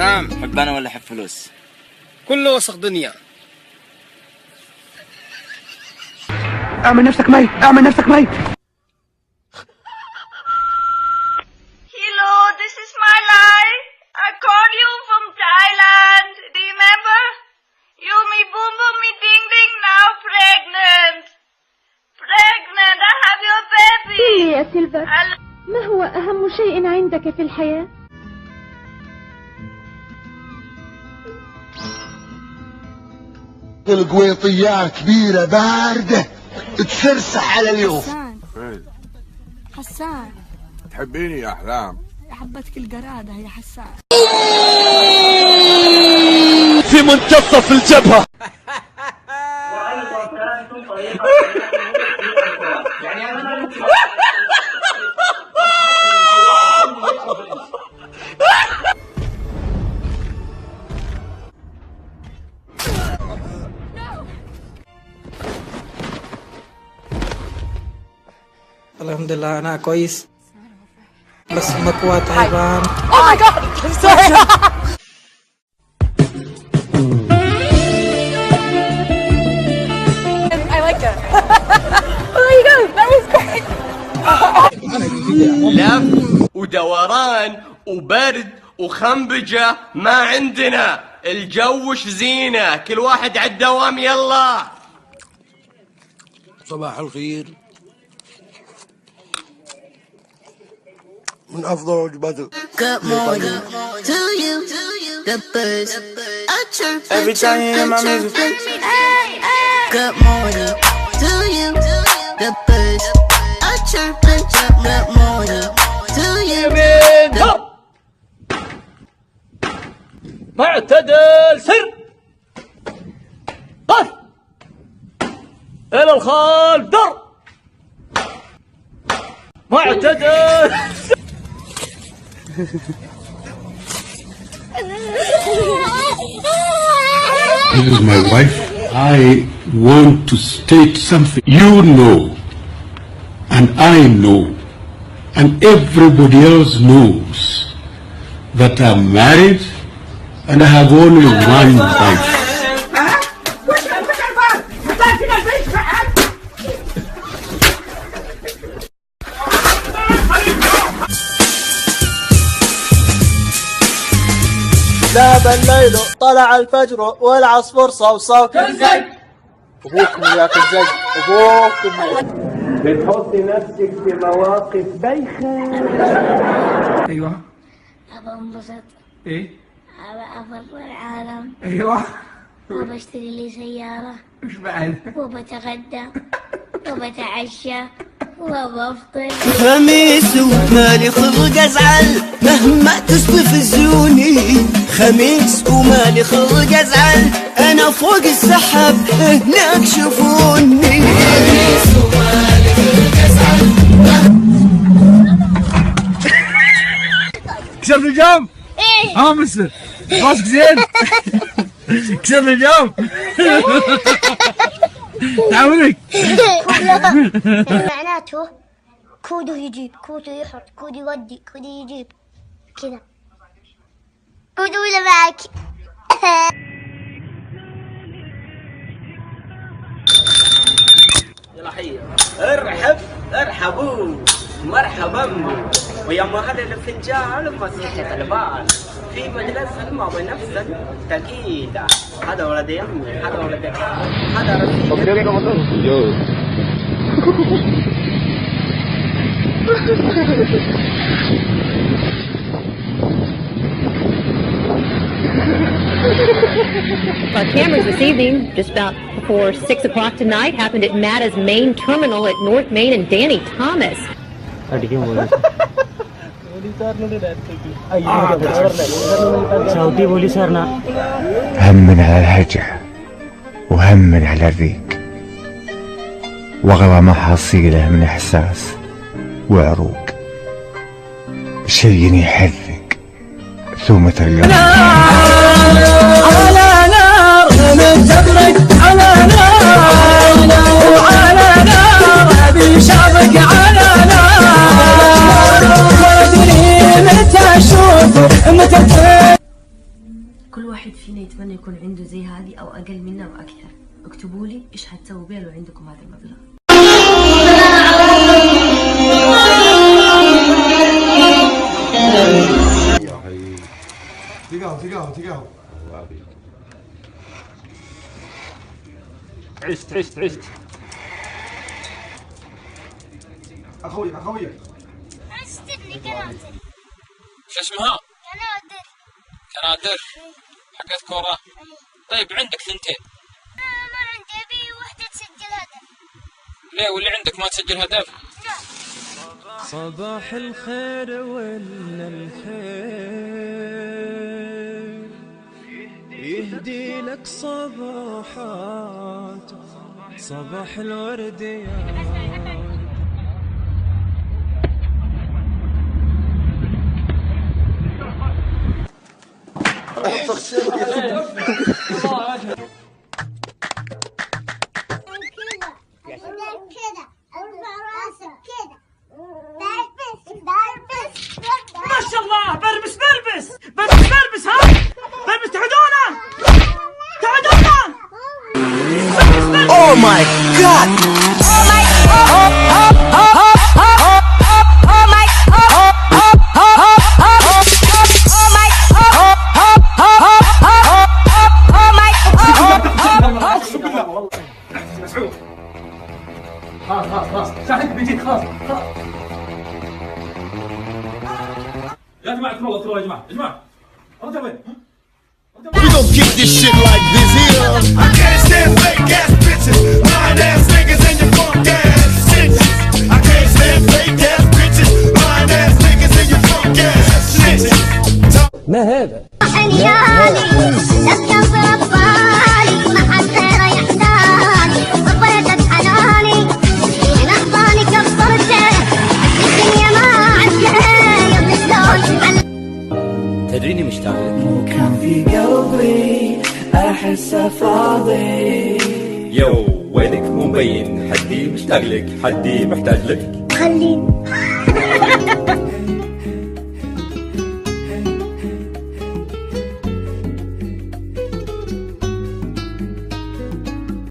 نعم. حب انا ولا حب فلوس؟ كله وسخ دنيا. اعمل نفسك ميت، اعمل نفسك ميت. Hello, this is my line. I called you from Thailand. Do you remember? You me boom boom me ding ding now pregnant. Pregnant. I have your baby. يا سيلفر، ما هو أهم شيء عندك في الحياة؟ القويطيات كبيرة باردة تسرسح على اليوم. حسان تحبيني يا أحلام؟ حبتك القرادة يا حسان. في منتصف الجبهة. الحمد لله أنا كويس بس مكوى تعبان. Oh my god! I'm sorry! I like it. Oh my god, that was great! لف ودوران وبرد وخنبجة ما عندنا، الجو زينة، كل واحد على الدوام يلا. صباح الخير. من أفضل وجبات. Good morning to you, the birds are chirping. Every time you hear my music. Good morning to you, the birds are chirping. Good morning to you. معتدل سر طر إلى الخلف در معتدل. This is my wife. I want to state something. You know, and I know, and everybody else knows that I'm married and I have only one wife. ذهب الليل طلع الفجر والعصفور صوصو. كنزك ابوكم يا كنزك ابوكم. بتحطي نفسك في مواقف بايخة. أيوة. أبى أنبسط. إيه؟ أبى أفضل العالم. أيوة. وبشتري لي سيارة. إيش بعد؟ وبتغدى وبتعشى وبفطر. خميس ومالي خلق ازعل مهما تستفزوني. خميس ومالي خلق ازعل انا فوق السحاب هناك شوفوني. خميس ومالي خلق ازعل. كسر الجام؟ ايه؟ مصر راسك زين؟ كسر الجام؟ تعاونك. معناته كودو يجيب، كودو يحط، كودو يودي، كودو يجيب كذا. كودو ولا معك؟ يلا حي ارحبوا مرحبا ويا مهر الفنجان مسحة البال في مجلس الماضي نفس التأكيد. هذا ولد يمي، هذا ولد هذا رفيق. Cameras this evening, just about before 6 o'clock tonight, happened at MATA's main terminal at North Main and Danny Thomas. صوتي بولي صارنا. هم على الهجع وهم على الريق وغلى ما حصيله من احساس وعروق. شيء يحرق ثومة اليوم. على نار متبرد على نار وعلى نار ابي شعبك على نار. ما ادري متى اشوف متى بتمنى يكون عنده زي هذه أو أقل منها وأكثر. اكتبوا لي إيش هتسووا بيها لو عندكم هذا المبلغ. تقاو عشت اخوي عشت لي قناتر. شو اسمها؟ قناتر. كنادر حقت كورة. طيب عندك ثنتين. ما عندي أبي وحدة تسجل هدف. ليه واللي عندك ما تسجل هدف؟ لا. صباح الخير ولا الخير يهدي لك صباحات صباح الورد يا ما شاء الله بربس ها بربس تعودونا Oh my God! خلاص شاهد بيجيك خلاص يا جماعه تروحوا يا جماعه رجع وين We gon' kick this shit like this here. I can't stand fake ass bitches, lying ass niggas and your punk ass bitches. I can't stand fake ass bitches, lying ass niggas and your punk ass bitches. ما هذا؟ تدريني مشتاق لك. وكان في قلبي احسه فاضي. يو وينك مو مبين، حدي مشتاق لك، حدي محتاج لك. خليني